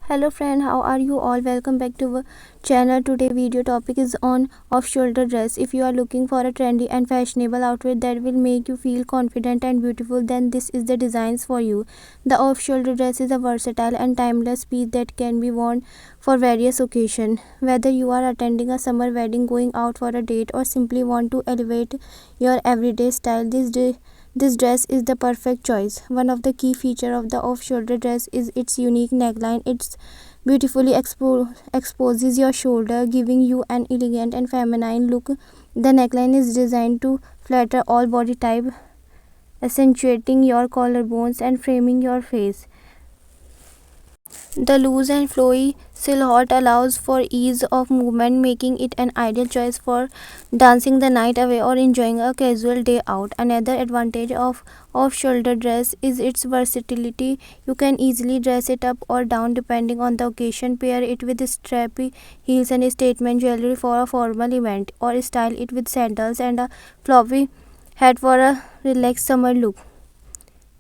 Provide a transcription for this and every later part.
Hello friend, how are you all? Welcome back to our channel. Today video topic is on off-shoulder dress. If you are looking for a trendy and fashionable outfit that will make you feel confident and beautiful, then this is the designs for you. The off-shoulder dress is a versatile and timeless piece that can be worn for various occasions. Whether you are attending a summer wedding, going out for a date, or simply want to elevate your everyday style, this dress is the perfect choice. One of the key features of the off-shoulder dress is its unique neckline. It beautifully exposes your shoulder, giving you an elegant and feminine look. The neckline is designed to flatter all body type, accentuating your collarbones and framing your face. The loose and flowy silhouette allows for ease of movement, making it an ideal choice for dancing the night away or enjoying a casual day out. Another advantage of off-shoulder dress is its versatility. You can easily dress it up or down depending on the occasion. Pair it with strappy heels and statement jewelry for a formal event, or style it with sandals and a floppy hat for a relaxed summer look.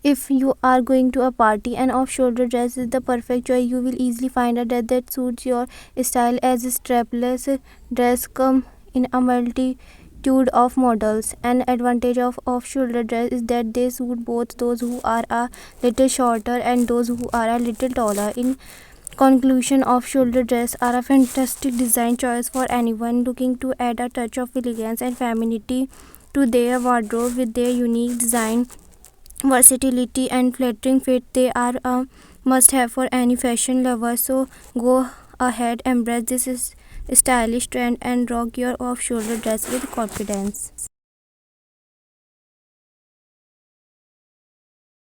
If you are going to a party, an off-shoulder dress is the perfect choice. You will easily find a dress that suits your style, as a strapless dress come in a multitude of models. An advantage of off-shoulder dress is that they suit both those who are a little shorter and those who are a little taller. In conclusion, off-shoulder dress are a fantastic design choice for anyone looking to add a touch of elegance and femininity to their wardrobe. With their unique design, versatility and flattering fit, they are a must have for any fashion lover. So go ahead, embrace this stylish trend and rock your off shoulder dress with confidence.